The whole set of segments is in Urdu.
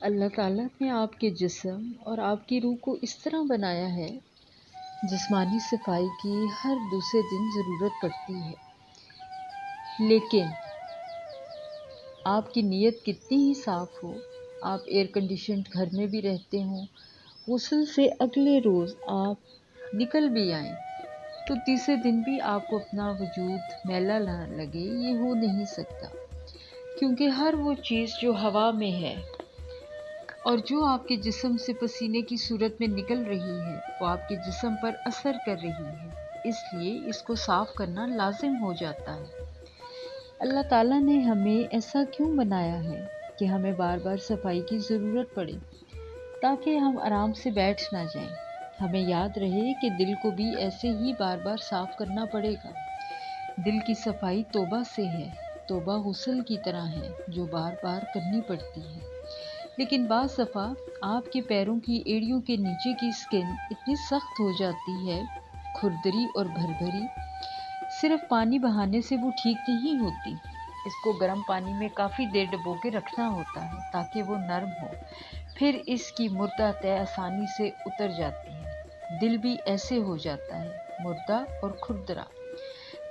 اللہ تعالیٰ نے آپ کے جسم اور آپ کی روح کو اس طرح بنایا ہے، جسمانی صفائی کی ہر دوسرے دن ضرورت پڑتی ہے، لیکن آپ کی نیت کتنی ہی صاف ہو، آپ ایئر کنڈیشنڈ گھر میں بھی رہتے ہوں، غسل سے اگلے روز آپ نکل بھی آئیں تو تیسرے دن بھی آپ کو اپنا وجود میلا نہ لگے، یہ ہو نہیں سکتا، کیونکہ ہر وہ چیز جو ہوا میں ہے اور جو آپ کے جسم سے پسینے کی صورت میں نکل رہی ہے وہ آپ کے جسم پر اثر کر رہی ہے، اس لیے اس کو صاف کرنا لازم ہو جاتا ہے۔ اللہ تعالیٰ نے ہمیں ایسا کیوں بنایا ہے کہ ہمیں بار بار صفائی کی ضرورت پڑے، تاکہ ہم آرام سے بیٹھ نہ جائیں، ہمیں یاد رہے کہ دل کو بھی ایسے ہی بار بار صاف کرنا پڑے گا۔ دل کی صفائی توبہ سے ہے، توبہ غسل کی طرح ہے جو بار بار کرنی پڑتی ہے، لیکن بعض دفعہ آپ کے پیروں کی ایڑیوں کے نیچے کی سکن اتنی سخت ہو جاتی ہے، کھردری اور بھربھری، صرف پانی بہانے سے وہ ٹھیک نہیں ہوتی، اس کو گرم پانی میں کافی دیر ڈبو کے رکھنا ہوتا ہے تاکہ وہ نرم ہو، پھر اس کی مردہ تہ آسانی سے اتر جاتی ہے۔ دل بھی ایسے ہو جاتا ہے، مردہ اور کھردرا۔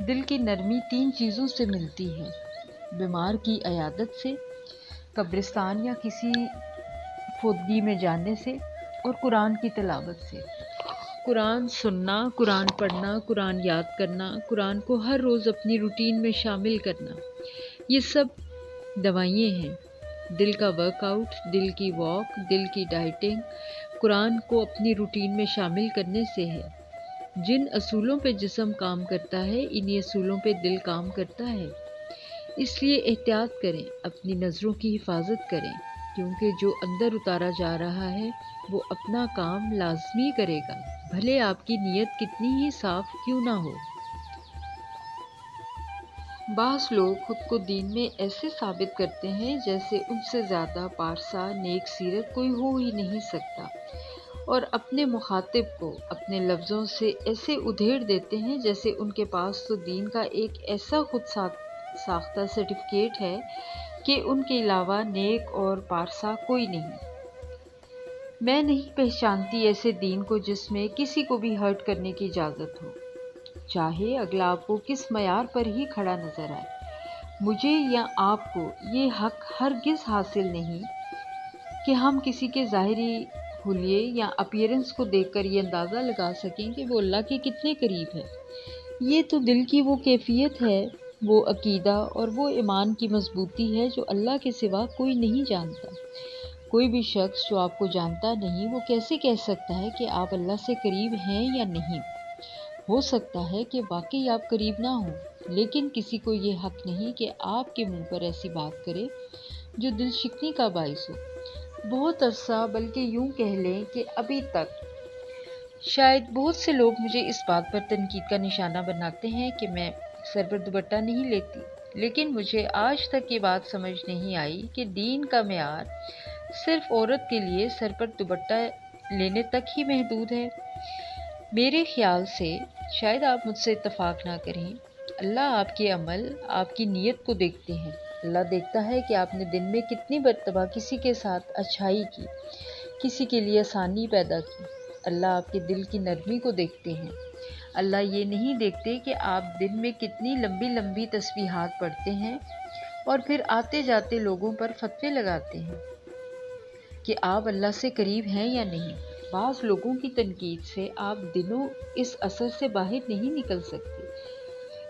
دل کی نرمی تین چیزوں سے ملتی ہے: بیمار کی عیادت سے، قبرستان یا کسی فوتگی میں جانے سے، اور قرآن کی تلاوت سے۔ قرآن سننا، قرآن پڑھنا، قرآن یاد کرنا، قرآن کو ہر روز اپنی روٹین میں شامل کرنا، یہ سب دوائیں ہیں۔ دل کا ورک آؤٹ، دل کی واک، دل کی ڈائٹنگ قرآن کو اپنی روٹین میں شامل کرنے سے ہے۔ جن اصولوں پہ جسم کام کرتا ہے انہی اصولوں پہ دل کام کرتا ہے، اس لیے احتیاط کریں، اپنی نظروں کی حفاظت کریں، کیونکہ جو اندر اتارا جا رہا ہے وہ اپنا کام لازمی کرے گا، بھلے آپ کی نیت کتنی ہی صاف کیوں نہ ہو۔ بعض لوگ خود کو دین میں ایسے ثابت کرتے ہیں جیسے ان سے زیادہ پارسا نیک سیرت کوئی ہو ہی نہیں سکتا، اور اپنے مخاطب کو اپنے لفظوں سے ایسے ادھیڑ دیتے ہیں جیسے ان کے پاس تو دین کا ایک ایسا خود ساختہ سرٹیفکیٹ ہے کہ ان کے علاوہ نیک اور پارسا کوئی نہیں۔ میں نہیں پہچانتی ایسے دین کو جس میں کسی کو بھی ہرٹ کرنے کی اجازت ہو، چاہے اگلا آپ کو کس معیار پر ہی کھڑا نظر آئے۔ مجھے یا آپ کو یہ حق ہرگز حاصل نہیں کہ ہم کسی کے ظاہری حلیے یا اپیرنس کو دیکھ کر یہ اندازہ لگا سکیں کہ وہ اللہ کے کتنے قریب ہے۔ یہ تو دل کی وہ کیفیت ہے، وہ عقیدہ اور وہ ایمان کی مضبوطی ہے جو اللہ کے سوا کوئی نہیں جانتا۔ کوئی بھی شخص جو آپ کو جانتا نہیں وہ کیسے کہہ سکتا ہے کہ آپ اللہ سے قریب ہیں یا نہیں؟ ہو سکتا ہے کہ واقعی آپ قریب نہ ہوں، لیکن کسی کو یہ حق نہیں کہ آپ کے منہ پر ایسی بات کرے جو دل شکنی کا باعث ہو۔ بہت عرصہ، بلکہ یوں کہہ لیں کہ ابھی تک، شاید بہت سے لوگ مجھے اس بات پر تنقید کا نشانہ بناتے ہیں کہ میں سر پر دوپٹہ نہیں لیتی، لیکن مجھے آج تک یہ بات سمجھ نہیں آئی کہ دین کا معیار صرف عورت کے لیے سر پر دوپٹہ لینے تک ہی محدود ہے۔ میرے خیال سے، شاید آپ مجھ سے اتفاق نہ کریں، اللہ آپ کے عمل، آپ کی نیت کو دیکھتے ہیں۔ اللہ دیکھتا ہے کہ آپ نے دن میں کتنی مرتبہ کسی کے ساتھ اچھائی کی، کسی کے لیے آسانی پیدا کی۔ اللہ آپ کے دل کی نرمی کو دیکھتے ہیں۔ اللہ یہ نہیں دیکھتے کہ آپ دن میں کتنی لمبی لمبی تسبیحات پڑھتے ہیں اور پھر آتے جاتے لوگوں پر فتوے لگاتے ہیں کہ آپ اللہ سے قریب ہیں یا نہیں۔ بعض لوگوں کی تنقید سے آپ دنوں اس اثر سے باہر نہیں نکل سکتے،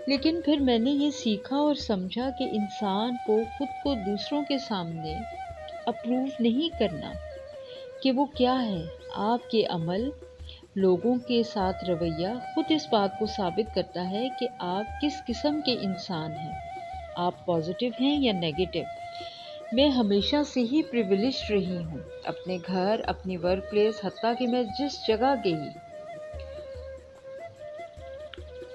لیکن پھر میں نے یہ سیکھا اور سمجھا کہ انسان کو خود کو دوسروں کے سامنے اپروو نہیں کرنا کہ وہ کیا ہے۔ آپ کے عمل، لوگوں کے ساتھ رویہ خود اس بات کو ثابت کرتا ہے کہ آپ کس قسم کے انسان ہیں، آپ پازیٹیو ہیں یا نیگیٹو۔ میں ہمیشہ سے ہی پریویلیجڈ رہی ہوں، اپنے گھر، اپنی ورک پلیس، حتیٰ کہ میں جس جگہ گئی،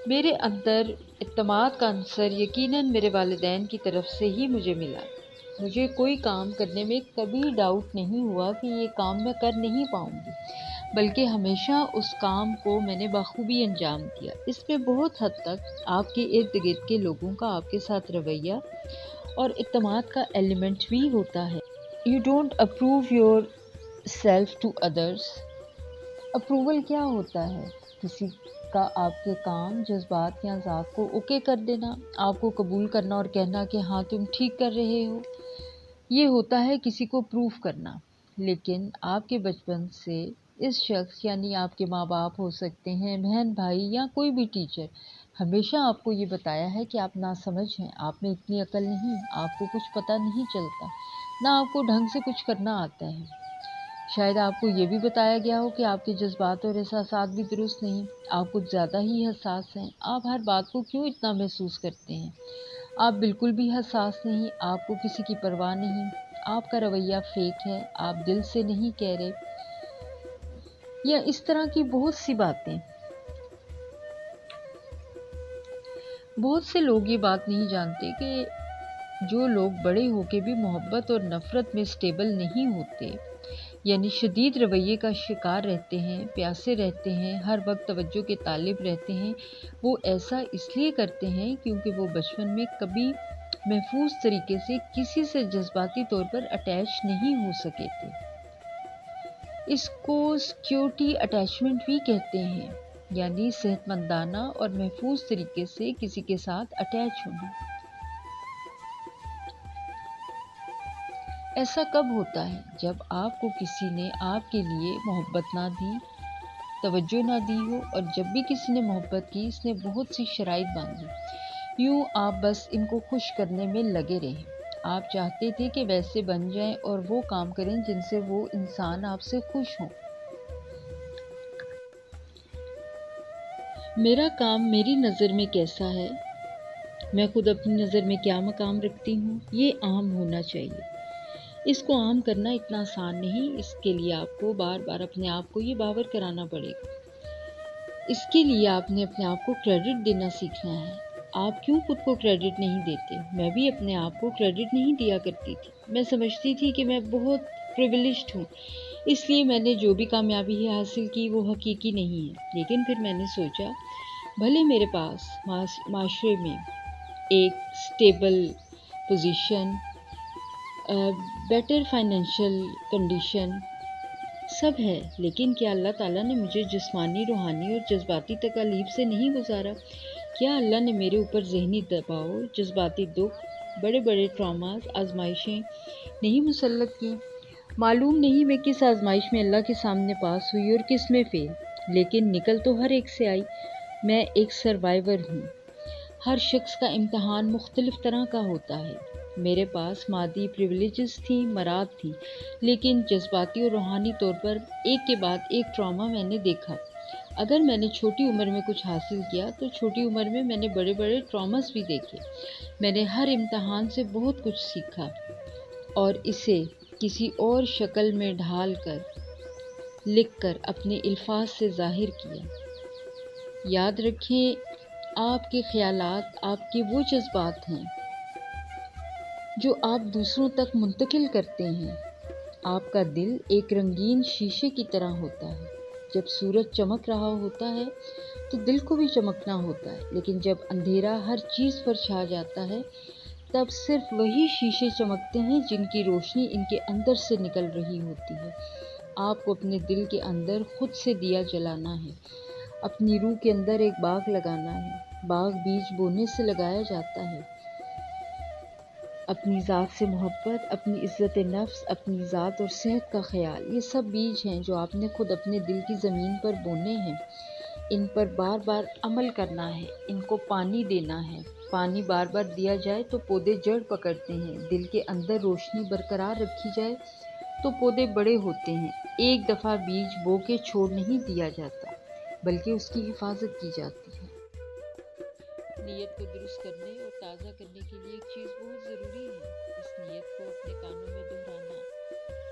میرے اندر اعتماد کا عنصر یقیناً میرے والدین کی طرف سے ہی مجھے ملا۔ مجھے کوئی کام کرنے میں کبھی ڈاؤٹ نہیں ہوا کہ یہ کام میں کر نہیں پاؤں گی، بلکہ ہمیشہ اس کام کو میں نے بخوبی انجام دیا۔ اس میں بہت حد تک آپ کے ارد گرد کے لوگوں کا آپ کے ساتھ رویہ اور اعتماد کا ایلیمنٹ بھی ہوتا ہے۔ You don't approve yourself to others. Approval کیا ہوتا ہے؟ کسی کا آپ کے کام، جذبات یا ذات کو اوکے کر دینا، آپ کو قبول کرنا اور کہنا کہ ہاں تم ٹھیک کر رہے ہو، یہ ہوتا ہے کسی کو پروف کرنا۔ لیکن آپ کے بچپن سے اس شخص یعنی آپ کے ماں باپ ہو سکتے ہیں، بہن بھائی یا کوئی بھی ٹیچر، ہمیشہ آپ کو یہ بتایا ہے کہ آپ ناسمجھ ہیں، آپ میں اتنی عقل نہیں، آپ کو کچھ پتہ نہیں چلتا، نہ آپ کو ڈھنگ سے کچھ کرنا آتا ہے۔ شاید آپ کو یہ بھی بتایا گیا ہو کہ آپ کے جذبات اور احساسات بھی درست نہیں، آپ کچھ زیادہ ہی حساس ہیں، آپ ہر بات کو کیوں اتنا محسوس کرتے ہیں، آپ بالکل بھی حساس نہیں، آپ کو کسی کی پرواہ نہیں، آپ کا رویہ فیک ہے، آپ دل سے نہیں کہہ رہے، یا اس طرح کی بہت سی باتیں۔ بہت سے لوگ یہ بات نہیں جانتے کہ جو لوگ بڑے ہو کے بھی محبت اور نفرت میں سٹیبل نہیں ہوتے، یعنی شدید رویے کا شکار رہتے ہیں، پیاسے رہتے ہیں، ہر وقت توجہ کے طالب رہتے ہیں، وہ ایسا اس لیے کرتے ہیں کیونکہ وہ بچپن میں کبھی محفوظ طریقے سے کسی سے جذباتی طور پر اٹیچ نہیں ہو سکے تھے۔ اس کو سیکیورٹی اٹیچمنٹ بھی کہتے ہیں، یعنی صحت مندانہ اور محفوظ طریقے سے کسی کے ساتھ اٹیچ ہونا۔ ایسا کب ہوتا ہے؟ جب آپ کو کسی نے آپ کے لیے محبت نہ دی، توجہ نہ دی ہو، اور جب بھی کسی نے محبت کی، اس نے بہت سی شرائط باندھی، یوں آپ بس ان کو خوش کرنے میں لگے رہے۔ آپ چاہتے تھے کہ ویسے بن جائیں اور وہ کام کریں جن سے وہ انسان آپ سے خوش ہوں۔ میرا کام میری نظر میں کیسا ہے، میں خود اپنی نظر میں کیا مقام رکھتی ہوں، یہ عام ہونا چاہیے۔ اس کو عام کرنا اتنا آسان نہیں، اس کے لیے آپ کو بار بار اپنے آپ کو یہ باور کرانا پڑے گا۔ اس کے لیے آپ نے اپنے آپ کو کریڈٹ دینا سیکھنا ہے۔ آپ کیوں خود کو کریڈٹ نہیں دیتے؟ میں بھی اپنے آپ کو کریڈٹ نہیں دیا کرتی تھی۔ میں سمجھتی تھی کہ میں بہت پریویلیجڈ ہوں، اس لیے میں نے جو بھی کامیابی حاصل کی وہ حقیقی نہیں ہے۔ لیکن پھر میں نے سوچا، بھلے میرے پاس معاشرے میں ایک stable position, better financial condition سب ہے، لیکن کیا اللہ تعالیٰ نے مجھے جسمانی، روحانی اور جذباتی تکالیف سے نہیں گزارا؟ کیا اللہ نے میرے اوپر ذہنی دباؤ، جذباتی دکھ، بڑے بڑے ٹراماز، آزمائشیں نہیں مسلط کی؟ معلوم نہیں میں کس آزمائش میں اللہ کے سامنے پاس ہوئی اور کس میں فیل، لیکن نکل تو ہر ایک سے آئی۔ میں ایک سروائیور ہوں۔ ہر شخص کا امتحان مختلف طرح کا ہوتا ہے۔ میرے پاس مادی پریویلیجز تھیں، مراد تھی، لیکن جذباتی اور روحانی طور پر ایک کے بعد ایک ٹراما میں نے دیکھا۔ اگر میں نے چھوٹی عمر میں کچھ حاصل کیا تو چھوٹی عمر میں میں نے بڑے بڑے ٹراماز بھی دیکھے۔ میں نے ہر امتحان سے بہت کچھ سیکھا اور اسے کسی اور شکل میں ڈھال کر، لکھ کر، اپنے الفاظ سے ظاہر کیا۔ یاد رکھیں، آپ کے خیالات آپ کے وہ جذبات ہیں جو آپ دوسروں تک منتقل کرتے ہیں۔ آپ کا دل ایک رنگین شیشے کی طرح ہوتا ہے۔ جب سورج چمک رہا ہوتا ہے تو دل کو بھی چمکنا ہوتا ہے، لیکن جب اندھیرا ہر چیز پر چھا جاتا ہے تب صرف وہی شیشے چمکتے ہیں جن کی روشنی ان کے اندر سے نکل رہی ہوتی ہے۔ آپ کو اپنے دل کے اندر خود سے دیا جلانا ہے، اپنی روح کے اندر ایک باغ لگانا ہے۔ باغ بیج بونے سے لگایا جاتا ہے۔ اپنی ذات سے محبت، اپنی عزت نفس، اپنی ذات اور صحت کا خیال، یہ سب بیج ہیں جو آپ نے خود اپنے دل کی زمین پر بونے ہیں۔ ان پر بار بار عمل کرنا ہے، ان کو پانی دینا ہے۔ پانی بار بار دیا جائے تو پودے جڑ پکڑتے ہیں۔ دل کے اندر روشنی برقرار رکھی جائے تو پودے بڑے ہوتے ہیں۔ ایک دفعہ بیج بو کے چھوڑ نہیں دیا جاتا، بلکہ اس کی حفاظت کی جاتی ہے۔ نیت کو درست کرنے اور تازہ کرنے کے لیے ایک چیز بہت ضروری ہے، اس نیت کو اپنے کانوں میں دہرانا،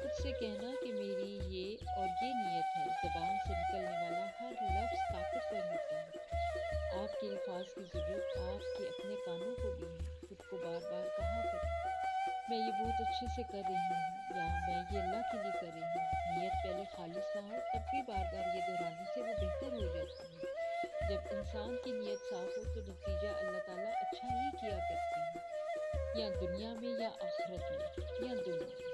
خود سے کہنا کہ میری یہ اور یہ نیت ہے۔ زبان سے نکلنے والا ہر لفظ طاقتور ہوتا ہے۔ آپ کے الفاظ کی ضرورت آپ کے اپنے کانوں کو بھی ہے۔ خود کو بار بار کہا کریں، میں یہ بہت اچھے سے کر رہی ہوں، یا میں یہ اللہ کے لیے کر رہی ہوں۔ نیت پہلے خالص نہ ہو تب بھی بار بار یہ دہرانے سے وہ بہتر ہو جاتی ہے۔ جب انسان کی نیت صاف ہو تو نتیجہ اللہ تعالیٰ اچھا ہی کیا کرتے ہیں، یا دنیا میں یا آخرت میں، یا دونوں۔